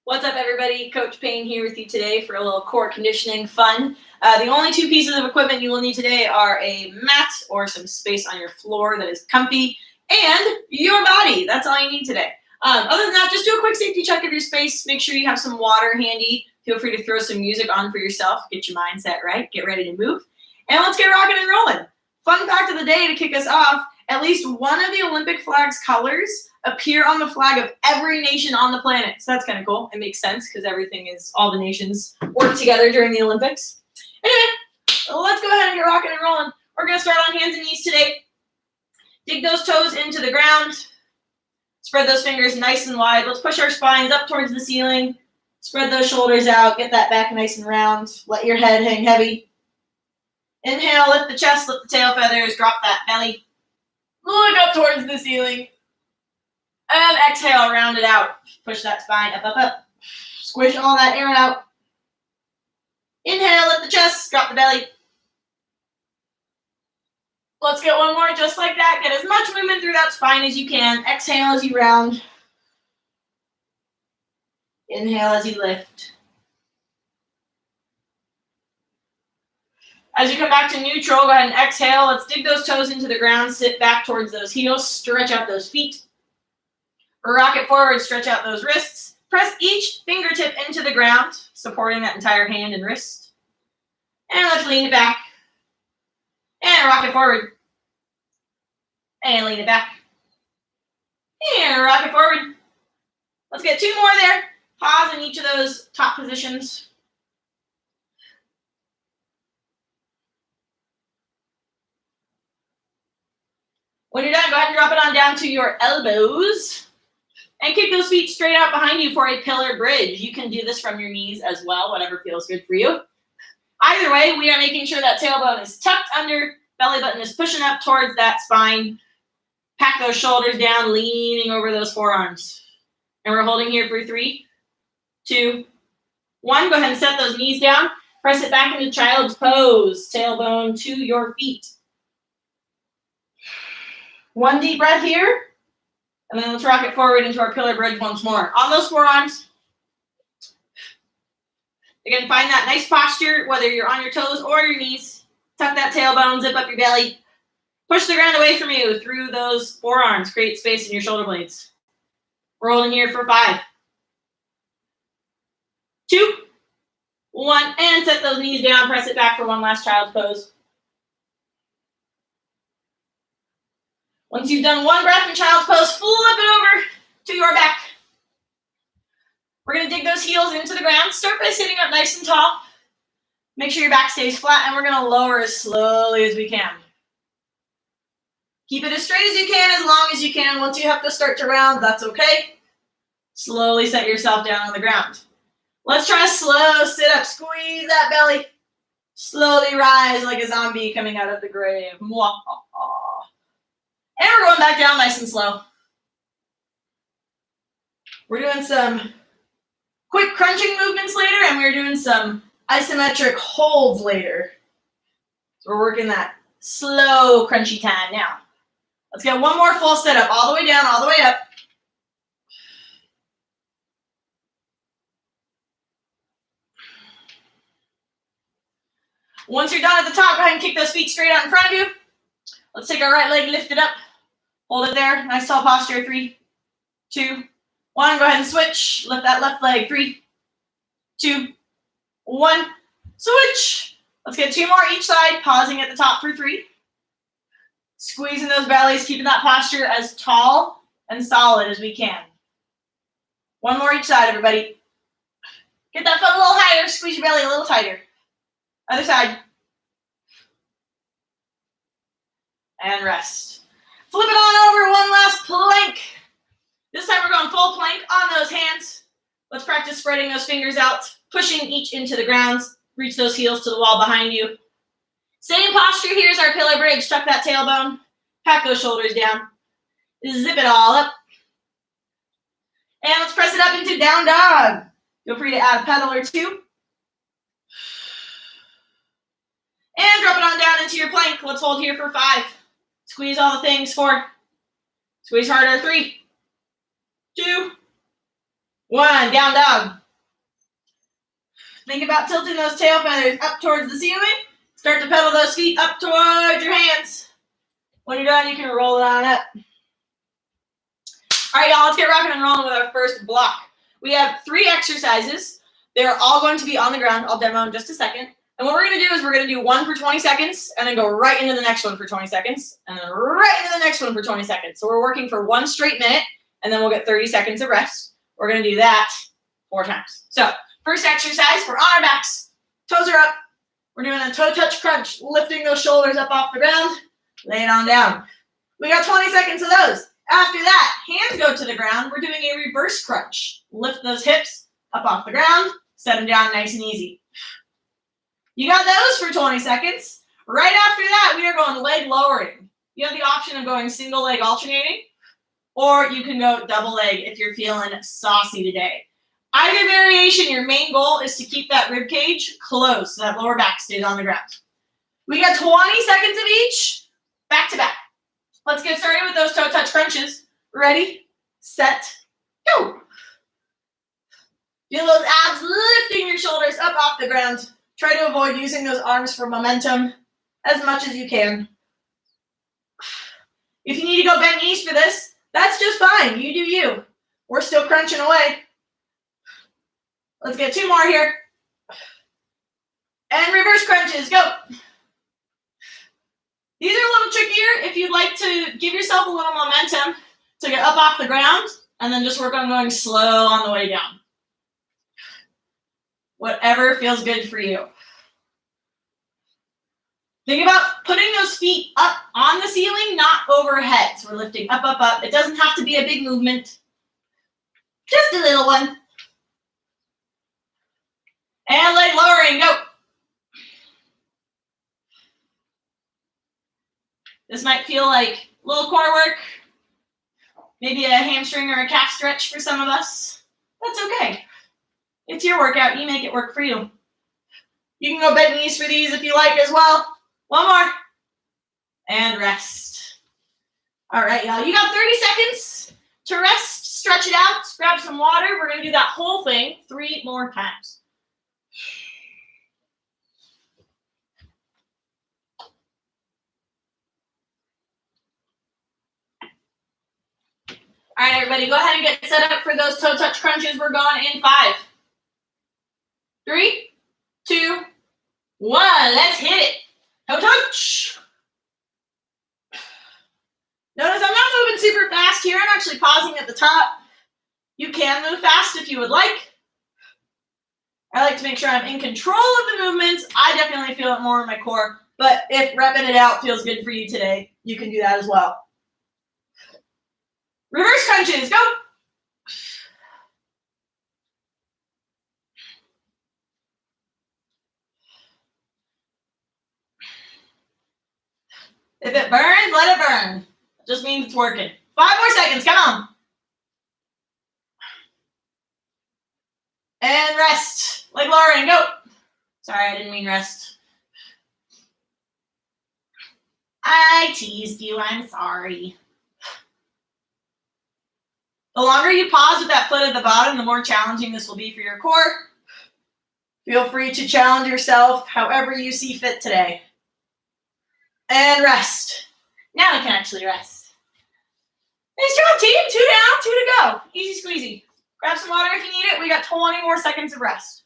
What's up, everybody? Coach Payne here with you today for a little core conditioning fun. The only two pieces of equipment you will need today are a mat or some space on your floor that is comfy and your body. That's all you need today. Other than that, just do a quick safety check of your space. Make sure you have some water handy. Feel free to throw some music on for yourself. Get your mindset right. Get ready to move. And let's get rocking and rolling. Fun fact of the day to kick us off, at least one of the Olympic flag's colors appear on the flag of every nation on the planet. So that's kind of cool. It makes sense because all the nations work together during the Olympics. Anyway, let's go ahead and get rocking and rolling. We're going to start on hands and knees today. Dig those toes into the ground. Spread those fingers nice and wide. Let's push our spines up towards the ceiling. Spread those shoulders out. Get that back nice and round. Let your head hang heavy. Inhale, lift the chest, lift the tail feathers, drop that belly. Look up towards the ceiling. And exhale, round it out. Push that spine up, up, up. Squish all that air out. Inhale, lift the chest, drop the belly. Let's get one more just like that. Get as much movement through that spine as you can. Exhale as you round. Inhale as you lift. As you come back to neutral, go ahead and exhale. Let's dig those toes into the ground. Sit back towards those heels. Stretch out those feet. Rock it forward, stretch out those wrists. Press each fingertip into the ground, supporting that entire hand and wrist. And let's lean it back. And rock it forward. And lean it back. And rock it forward. Let's get two more there. Pause in each of those top positions. When you're done, go ahead and drop it on down to your elbows. And kick those feet straight out behind you for a pillar bridge. You can do this from your knees as well, whatever feels good for you. Either way, we are making sure that tailbone is tucked under, belly button is pushing up towards that spine. Pack those shoulders down, leaning over those forearms. And we're holding here for 3, 2, 1. Go ahead and set those knees down. Press it back into child's pose. Tailbone to your feet. One deep breath here. And then let's rock it forward into our pillar bridge once more. On those forearms. Again, find that nice posture, whether you're on your toes or your knees. Tuck that tailbone, zip up your belly. Push the ground away from you through those forearms. Create space in your shoulder blades. Rolling here for 5, 2, 1. And set those knees down. Press it back for one last child's pose. Once you've done one breath in child's pose, flip it over to your back. We're going to dig those heels into the ground. Start by sitting up nice and tall. Make sure your back stays flat, and we're going to lower as slowly as we can. Keep it as straight as you can, as long as you can. Once you have to start to round, that's okay. Slowly set yourself down on the ground. Let's try a slow sit-up. Squeeze that belly. Slowly rise like a zombie coming out of the grave. And we're going back down nice and slow. We're doing some quick crunching movements later, and we're doing some isometric holds later. So we're working that slow, crunchy time now. Let's get one more full sit-up, all the way down, all the way up. Once you're done at the top, go ahead and kick those feet straight out in front of you. Let's take our right leg, lift it up. Hold it there. Nice tall posture. 3, 2, 1. Go ahead and switch. Lift that left leg. 3, 2, 1. Switch. Let's get 2 more each side. Pausing at the top for 3. Squeezing those bellies. Keeping that posture as tall and solid as we can. 1 more each side, everybody. Get that foot a little higher. Squeeze your belly a little tighter. Other side. And rest. Flip it on over, one last plank. This time we're going full plank on those hands. Let's practice spreading those fingers out, pushing each into the ground. Reach those heels to the wall behind you. Same posture here as our pillar bridge. Tuck that tailbone. Pack those shoulders down. Zip it all up. And let's press it up into down dog. Feel free to add a pedal or 2. And drop it on down into your plank. Let's hold here for 5. Squeeze all the things. 4. Squeeze harder. 3, 2, 1, down dog. Think about tilting those tail feathers up towards the ceiling. Start to pedal those feet up towards your hands. When you're done, you can roll it on up. All right, y'all, let's get rocking and rolling with our first block. We have 3 exercises. They're all going to be on the ground. I'll demo in just a second. And what we're going to do is we're going to do one for 20 seconds and then go right into the next one for 20 seconds and then right into the next one for 20 seconds. So we're working for 1 straight minute and then we'll get 30 seconds of rest. We're going to do that 4 times. So first exercise, we're on our backs. Toes are up. We're doing a toe touch crunch, lifting those shoulders up off the ground. Lay it on down. We got 20 seconds of those. After that, hands go to the ground. We're doing a reverse crunch. Lift those hips up off the ground. Set them down nice and easy. You got those for 20 seconds. Right after that, we are going leg lowering. You have the option of going single leg alternating, or you can go double leg if you're feeling saucy today. Either variation, your main goal is to keep that rib cage closed so that lower back stays on the ground. We got 20 seconds of each, back to back. Let's get started with those toe touch crunches. Ready, set, go. Feel those abs lifting your shoulders up off the ground. Try to avoid using those arms for momentum as much as you can. If you need to go bent knees for this, that's just fine. You do you. We're still crunching away. Let's get 2 more here. And reverse crunches, go. These are a little trickier if you'd like to give yourself a little momentum to get up off the ground and then just work on going slow on the way down. Whatever feels good for you. Think about putting those feet up on the ceiling, not overhead. So we're lifting up, up, up. It doesn't have to be a big movement. Just a little one. And leg lowering, go. This might feel like a little core work, maybe a hamstring or a calf stretch for some of us. That's okay. It's your workout. You make it work for you. You can go bent knees for these if you like as well. 1 more. And rest. All right, y'all. You got 30 seconds to rest. Stretch it out. Grab some water. We're going to do that whole thing 3 more times. All right, everybody, go ahead and get set up for those toe touch crunches. We're going in 5, 3, 2, 1. Let's hit it. Toe touch. Notice I'm not moving super fast here. I'm actually pausing at the top. You can move fast if you would like. I like to make sure I'm in control of the movements. I definitely feel it more in my core, but if repping it out feels good for you today, you can do that as well. Reverse crunches, go. If it burns, let it burn. It just means it's working. 5 more seconds, come on. And rest. Leg lowering, go. Sorry, I didn't mean rest. I teased you, I'm sorry. The longer you pause with that foot at the bottom, the more challenging this will be for your core. Feel free to challenge yourself however you see fit today. And rest. Now I can actually rest. Nice job, team. 2 down, 2 to go. Easy squeezy. Grab some water if you need it. We got 20 more seconds of rest.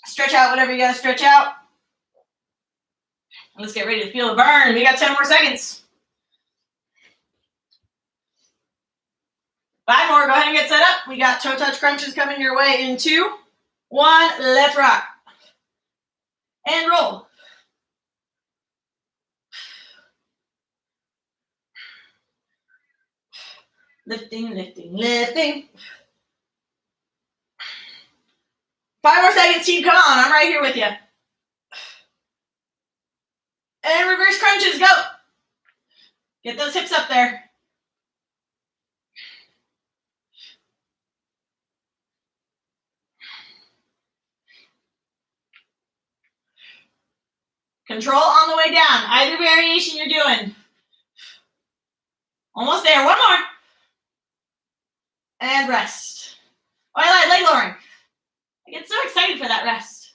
Stretch out whatever you got to stretch out. Let's get ready to feel the burn. We got 10 more seconds. 5 more. Go ahead and get set up. We got toe touch crunches coming your way in 2, 1. Let's rock. And roll. Lifting, lifting, lifting. 5 more seconds, team. Come on. I'm right here with you. And reverse crunches. Go. Get those hips up there. Control on the way down. Either variation you're doing. Almost there. 1 more. And rest. Oh, I like leg lowering. I get so excited for that rest.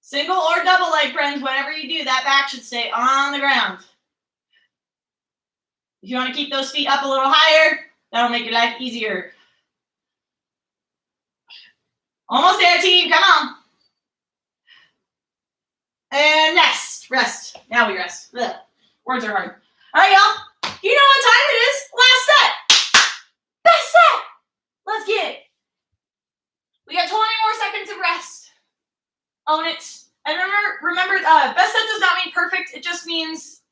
Single or double leg, friends, whatever you do, that back should stay on the ground. If you want to keep those feet up a little higher, that'll make your life easier. Almost there, team. Come on. And next, rest. Now we rest. Ugh. Words are hard. All right, y'all. You know what time it is. Last set. Best set. Let's get it. We got 20 more seconds of rest. Own it. And remember, best set does not mean perfect. It just means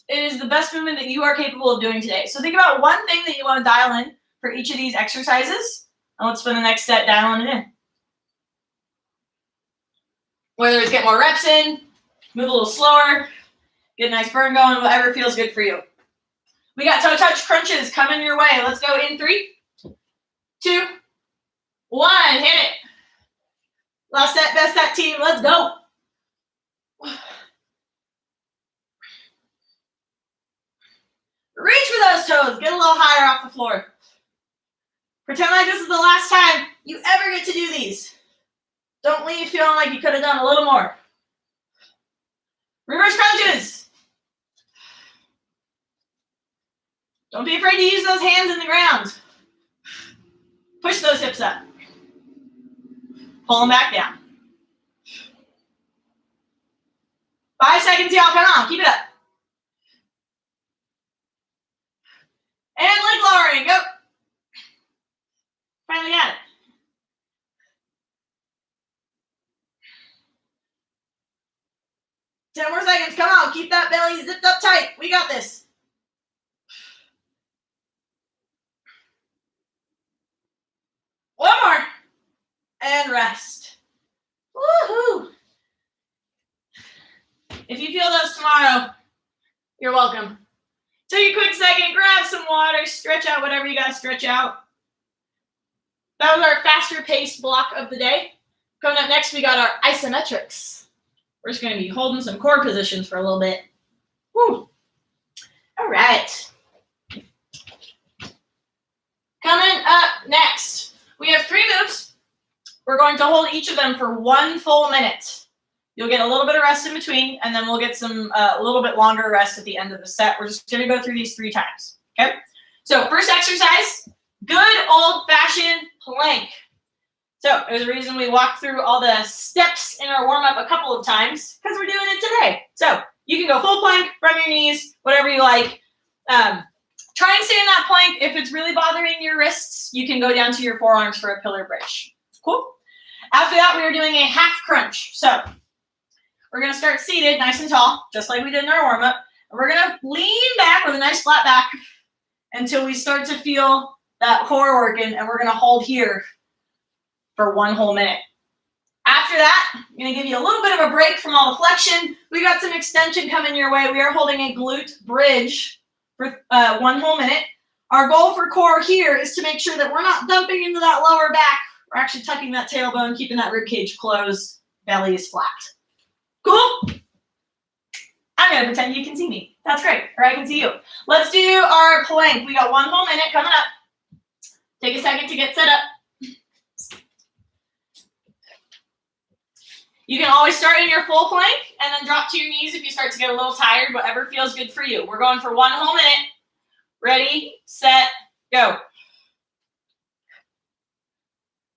it is the best movement that you are capable of doing today. So think about one thing that you want to dial in for each of these exercises. And let's spend the next set dialing it in. Whether it's get more reps in, move a little slower, get a nice burn going, whatever feels good for you. We got toe touch crunches coming your way. Let's go in 3, 2, 1. Hit it. Last set, best set, team. Let's go. Reach for those toes. Get a little higher off the floor. Pretend like this is the last time you ever get to do these. Don't leave feeling like you could have done a little more. Reverse crunches. Don't be afraid to use those hands in the ground. Push those hips up. Pull them back down. 5 seconds, y'all. Come on. Keep it up. And leg lowering. Go. Finally got it. Ten more seconds. Come on. Keep that belly zipped up tight. We got this. One more. And rest. Woohoo. If you feel those tomorrow, you're welcome. Take a quick second, grab some water, stretch out whatever you got to stretch out. That was our faster paced block of the day. Coming up next, we got our isometrics. We're just going to be holding some core positions for a little bit. Woo. All right. Coming up next, we have 3 moves. We're going to hold each of them for 1 full minute. You'll get a little bit of rest in between, and then we'll get some a little bit longer rest at the end of the set. We're just going to go through these 3 times. Okay? So first exercise, good old-fashioned plank. So there's a reason we walked through all the steps in our warm-up a couple of times, because we're doing it today. So you can go full plank from your knees, whatever you like. Try and stay in that plank. If it's really bothering your wrists, you can go down to your forearms for a pillar bridge. Cool? After that, we are doing a half crunch. So we're going to start seated nice and tall, just like we did in our warm-up. And we're going to lean back with a nice flat back until we start to feel that core working, and we're going to hold here for 1 whole minute. After that, I'm going to give you a little bit of a break from all the flexion. We got some extension coming your way. We are holding a glute bridge for 1 whole minute. Our goal for core here is to make sure that we're not dumping into that lower back. We're actually tucking that tailbone, keeping that rib cage closed. Belly is flat. Cool? I'm going to pretend you can see me. That's great. Or I can see you. Let's do our plank. We got 1 whole minute coming up. Take a second to get set up. You can always start in your full plank and then drop to your knees if you start to get a little tired, whatever feels good for you. We're going for 1 whole minute. Ready, set, go.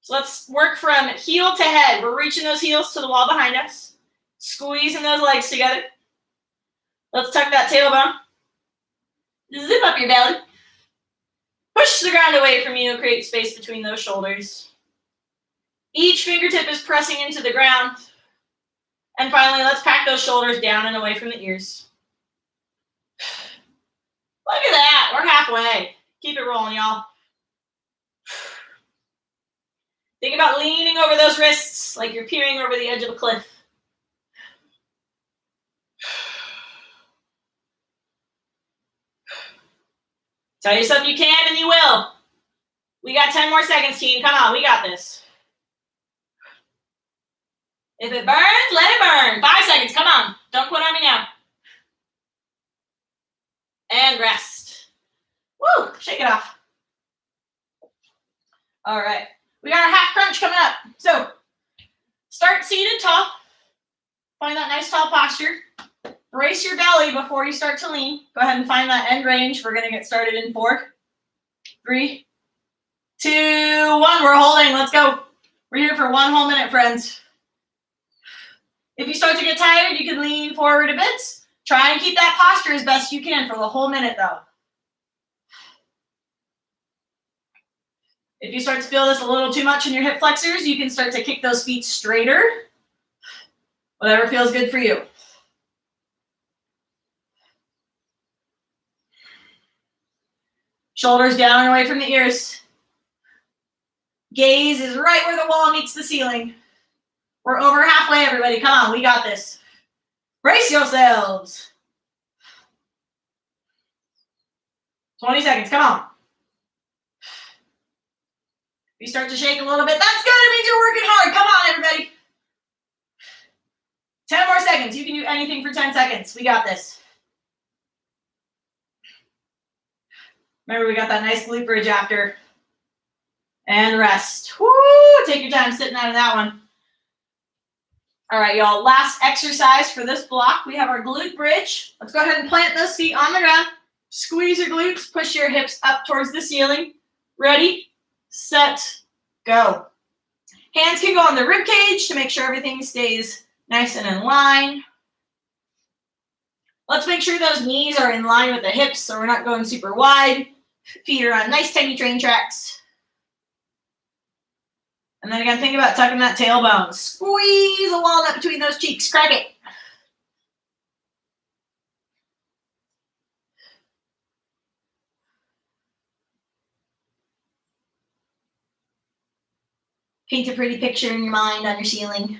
So let's work from heel to head. We're reaching those heels to the wall behind us. Squeezing those legs together. Let's tuck that tailbone. Zip up your belly. Push the ground away from you. Create space between those shoulders. Each fingertip is pressing into the ground. And finally, let's pack those shoulders down and away from the ears. Look at that. We're halfway. Keep it rolling, y'all. Think about leaning over those wrists like you're peering over the edge of a cliff. Tell yourself you can and you will. We got 10 more seconds, team. Come on, we got this. If it burns, let it burn. 5 seconds, come on. Don't quit on me now. And rest. Woo, shake Shake it off. All right. We got our half crunch coming up. So start seated tall. Find that nice tall posture. Brace your belly before you start to lean. Go ahead and find that end range. We're going to get started in 4, 3, 2, 1. We're holding. Let's go. We're here for 1 whole minute, friends. If you start to get tired, you can lean forward a bit. Try and keep that posture as best you can for the whole minute, though. If you start to feel this a little too much in your hip flexors, you can start to kick those feet straighter. Whatever feels good for you. Shoulders down and away from the ears. Gaze is right where the wall meets the ceiling. We're over halfway, everybody. Come on, we got this. Brace yourselves. 20 seconds, come on. If you start to shake a little bit, that's good. It means you're working hard. Come on, everybody. 10 more seconds. You can do anything for 10 seconds. We got this. Remember, we got that nice glute bridge after. And rest. Woo! Take your time sitting out of that one. All right, y'all. Last exercise for this block. We have our glute bridge. Let's go ahead and plant those feet on the ground. Squeeze your glutes. Push your hips up towards the ceiling. Ready, set, go. Hands can go on the rib cage to make sure everything stays nice and in line. Let's make sure those knees are in line with the hips so we're not going super wide. Feet are on nice tiny train tracks. And then again, think about tucking that tailbone. Squeeze a walnut between those cheeks. Crack it. Paint a pretty picture in your mind on your ceiling.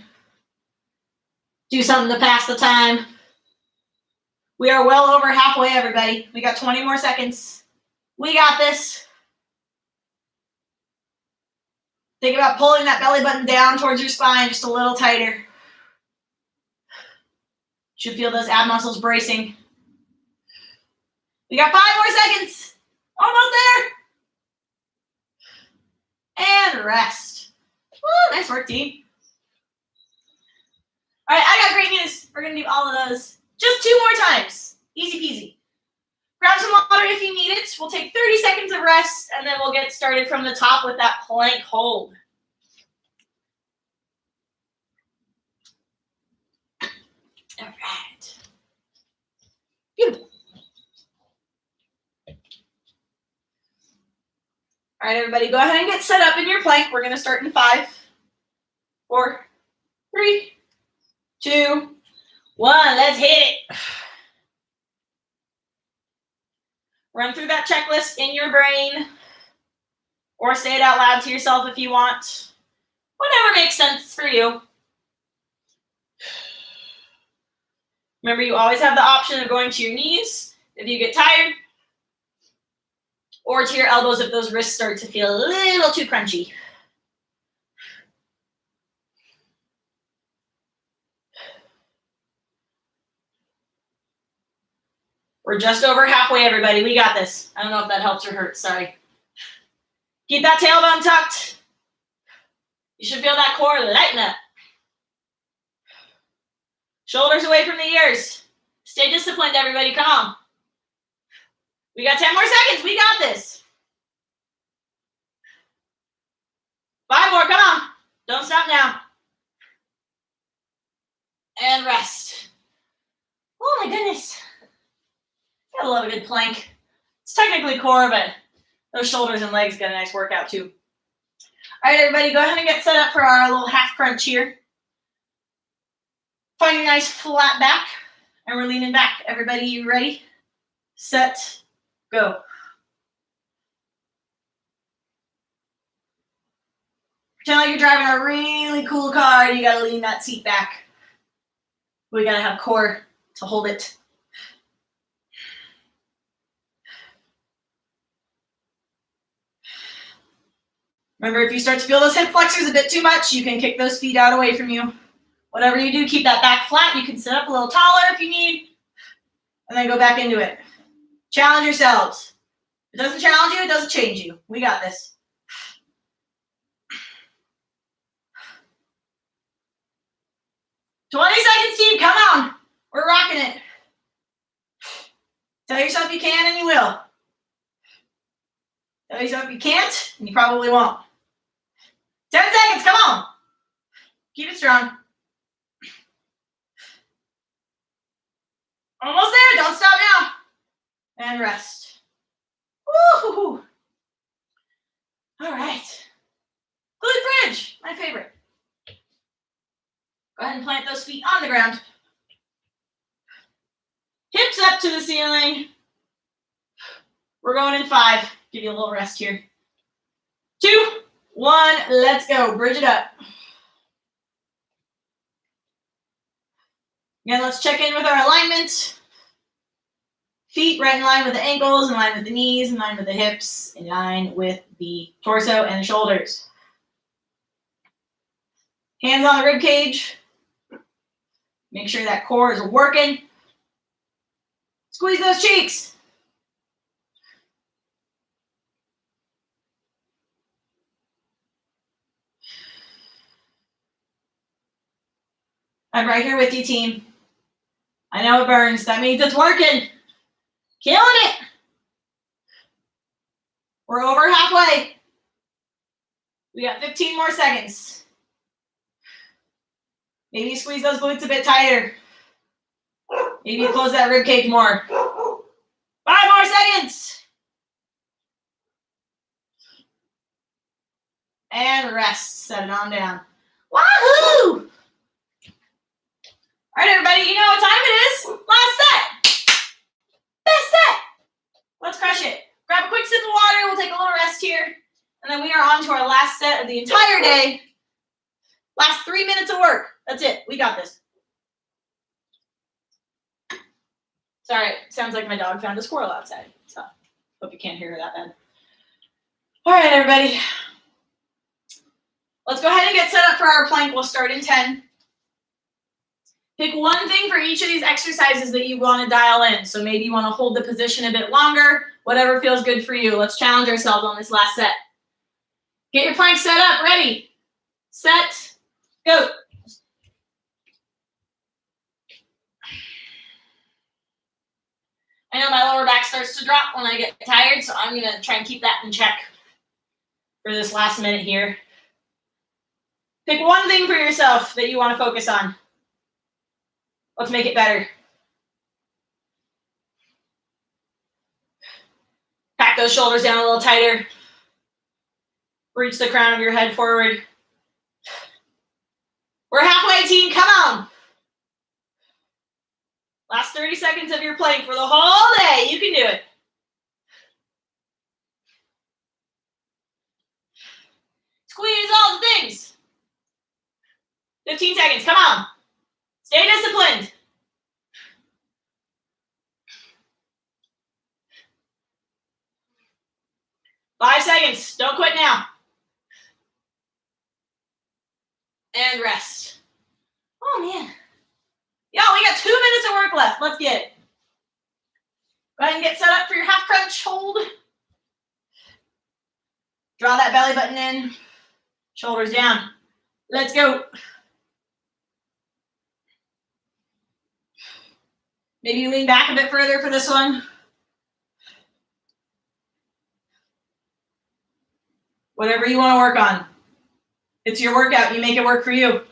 Do something to pass the time. We are well over halfway, everybody. We got 20 more seconds. We got this. Think about pulling that belly button down towards your spine just a little tighter. Should feel those ab muscles bracing. We got 5 more seconds. Almost there. And rest. Woo, nice work, team. All right, I got great news. We're going to do all of those just 2 more times. Easy peasy. Grab some water if you need it. We'll take 30 seconds of rest, and then we'll get started from the top with that plank hold. All right. Beautiful. All right, everybody, go ahead and get set up in your plank. We're going to start in 5, 4, 3, 2, 1. Let's hit it. Run through that checklist in your brain, or say it out loud to yourself if you want. Whatever makes sense for you. Remember, you always have the option of going to your knees if you get tired, or to your elbows if those wrists start to feel a little too crunchy. We're just over halfway, everybody. We got this. I don't know if that helps or hurts. Sorry. Keep that tailbone tucked. You should feel that core lighten up. Shoulders away from the ears. Stay disciplined, everybody. Come on. We got 10 more seconds. We got this. 5 more. Come on. Don't stop now. And rest. Oh, my goodness. Gotta love a good plank. It's technically core, but those shoulders and legs get a nice workout too. All right, everybody, go ahead and get set up for our little half crunch here. Find your nice flat back, and we're leaning back. Everybody, you ready? Set, go. Pretend like you're driving a really cool car, and you gotta lean that seat back. We gotta have core to hold it. Remember, if you start to feel those hip flexors a bit too much, you can kick those feet out away from you. Whatever you do, keep that back flat. You can sit up a little taller if you need, and then go back into it. Challenge yourselves. It doesn't challenge you, it doesn't change you. We got this. "20 seconds, team, come on. We're rocking it." Tell yourself you can and you will. Tell yourself you can't and you probably won't. 10 seconds, come on. Keep it strong. Almost there, don't stop now. And rest. Woo-hoo-hoo. All right. Glute bridge, my favorite. Go ahead and plant those feet on the ground. Hips up to the ceiling. We're going in 5. Give you a little rest here. 2, 1, let's go. Bridge it up. Again, let's check in with our alignment. Feet right in line with the ankles, in line with the knees, in line with the hips, in line with the torso and the shoulders. Hands on the rib cage. Make sure that core is working. Squeeze those cheeks. I'm right here with you, team. I know it burns. That means it's working. Killing it. We're over halfway. We got 15 more seconds. Maybe you squeeze those glutes a bit tighter. Maybe you close that rib cage more. 5 more seconds. And rest. Set it on down. Wahoo! All right, everybody, you know what time it is. Last set. Best set. Let's crush it. Grab a quick sip of water. We'll take a little rest here. And then we are on to our last set of the entire day. Last 3 minutes of work. That's it. We got this. Sorry, it sounds like my dog found a squirrel outside. So, hope you can't hear her that bad. All right, everybody. Let's go ahead and get set up for our plank. We'll start in 10. Pick one thing for each of these exercises that you want to dial in. So maybe you want to hold the position a bit longer, whatever feels good for you. Let's challenge ourselves on this last set. Get your plank set up, ready, set, go. I know my lower back starts to drop when I get tired, so I'm going to try and keep that in check for this last minute here. Pick one thing for yourself that you want to focus on. Let's make it better. Pack those shoulders down a little tighter. Reach the crown of your head forward. We're halfway, team. Come on. Last 30 seconds of your plank for the whole day. You can do it. Squeeze all the things. 15 seconds. Come on. Stay disciplined. Five seconds. Don't quit now. And rest. Oh, man. Y'all, we got 2 minutes of work left. Let's get it. Go ahead and get set up for your half crunch. Hold. Draw that belly button in. Shoulders down. Let's go. Maybe you lean back a bit further for this one. Whatever you want to work on. It's your workout. You make it work for you.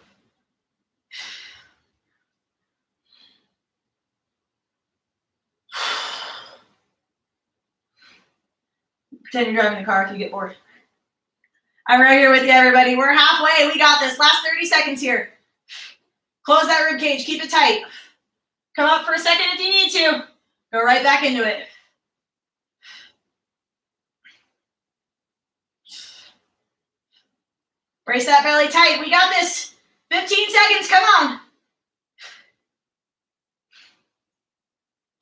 Pretend you're driving a car if you get bored. I'm right here with you, everybody. We're halfway. We got this. Last 30 seconds here. Close that rib cage. Keep it tight. Come up for a second if you need to. Go right back into it. Brace that belly tight. We got this. 15 seconds. Come on.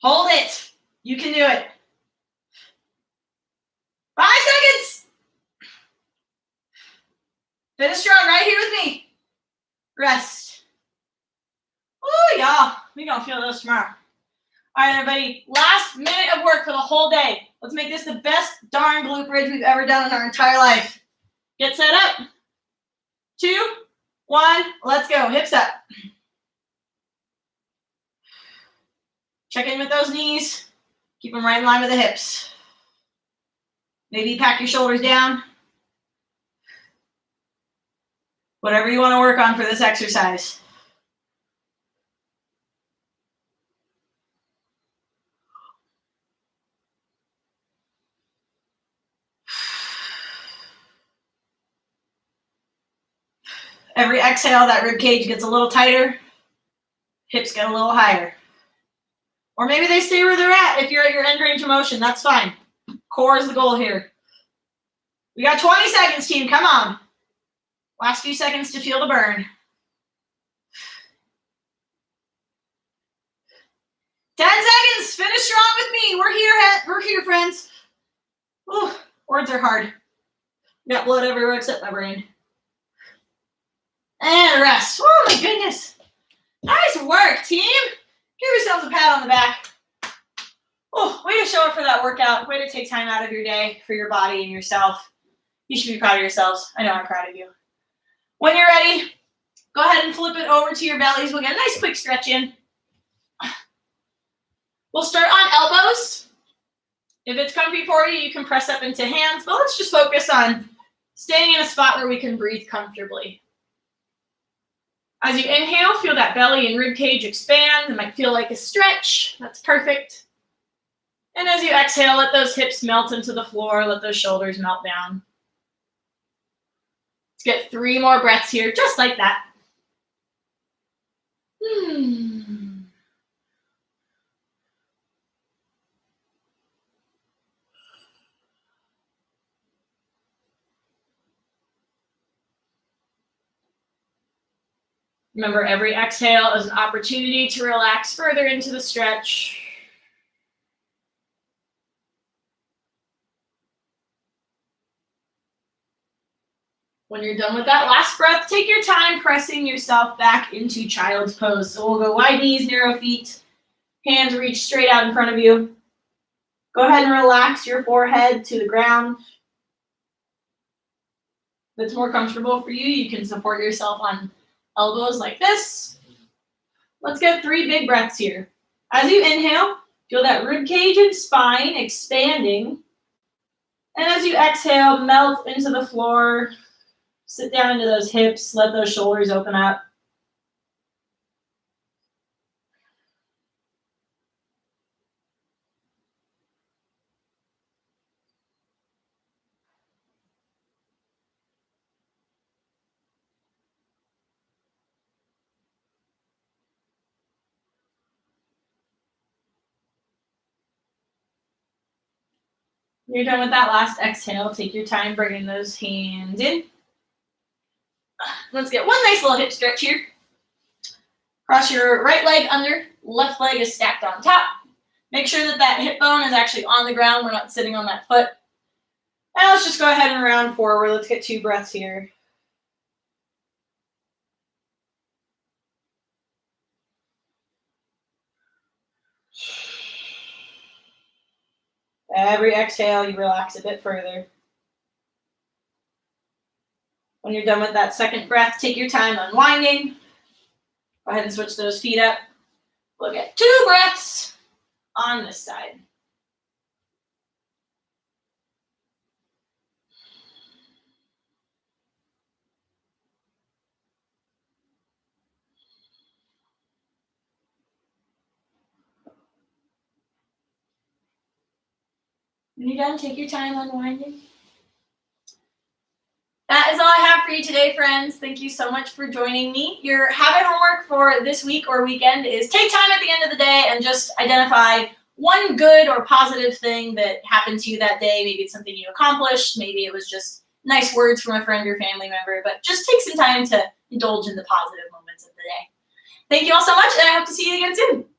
Hold it. You can do it. 5 seconds. Finish strong right here with me. Rest. Ooh, y'all. We're going to feel those tomorrow. All right, everybody. Last minute of work for the whole day. Let's make this the best darn glute bridge we've ever done in our entire life. Get set up. 2, 1, let's go. Hips up. Check in with those knees. Keep them right in line with the hips. Maybe pack your shoulders down. Whatever you want to work on for this exercise. Every exhale, that rib cage gets a little tighter. Hips get a little higher. Or maybe they stay where they're at. If you're at your end range of motion, that's fine. Core is the goal here. We got 20 seconds, team. Come on. Last few seconds to feel the burn. 10 seconds. Finish strong with me. We're here. We're here, friends. Ooh, words are hard. Got blood everywhere except my brain. And rest. Oh my goodness. Nice work, team. Give yourselves a pat on the back. Oh, way to show up for that workout. Way to take time out of your day for your body and yourself. You should be proud of yourselves. I know I'm proud of you. When you're ready, go ahead and flip it over to your bellies. We'll get a nice quick stretch in. We'll start on elbows. If it's comfy for you, you can press up into hands, but let's just focus on staying in a spot where we can breathe comfortably. As you inhale, feel that belly and rib cage expand. It might feel like a stretch. That's perfect. And as you exhale, let those hips melt into the floor. Let those shoulders melt down. Let's get 3 more breaths here, just like that. Remember, every exhale is an opportunity to relax further into the stretch. When you're done with that last breath, take your time pressing yourself back into child's pose. So we'll go wide knees, narrow feet, hands reach straight out in front of you. Go ahead and relax your forehead to the ground. If it's more comfortable for you, you can support yourself on elbows like this. Let's get 3 big breaths here. As you inhale, feel that rib cage and spine expanding. And as you exhale, melt into the floor. Sit down into those hips. Let those shoulders open up. When you're done with that last exhale, take your time bringing those hands in. Let's get one nice little hip stretch here. Cross your right leg under, left leg is stacked on top. Make sure that that hip bone is actually on the ground. We're not sitting on that foot. And let's just go ahead and round forward. Let's get 2 breaths here. Every exhale, you relax a bit further. When you're done with that second breath, take your time unwinding. Go ahead and switch those feet up. We'll get 2 breaths on this side. When you're done, take your time unwinding. That is all I have for you today, friends. Thank you so much for joining me. Your habit homework for this week or weekend is take time at the end of the day and just identify one good or positive thing that happened to you that day. Maybe it's something you accomplished. Maybe it was just nice words from a friend or family member. But just take some time to indulge in the positive moments of the day. Thank you all so much, and I hope to see you again soon.